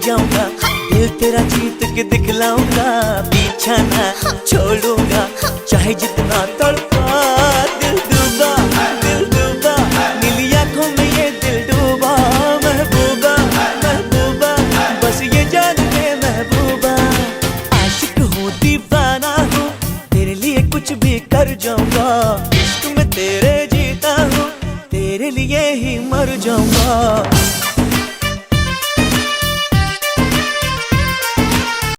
जाऊंगा, दिल तेरा जीत के दिखलाऊंगा, पीछा ना छोड़ूंगा, चाहे जितना तड़पा दिल डूबा, नीली आंखों में ये दिल डूबा। महबूबा महबूबा बस ये जान ले महबूबा, आशिक हूँ दीवाना हूँ, तेरे लिए कुछ भी कर जाऊंगा, इश्क में तेरे जीता हूँ, तेरे लिए ही मर जाऊंगा।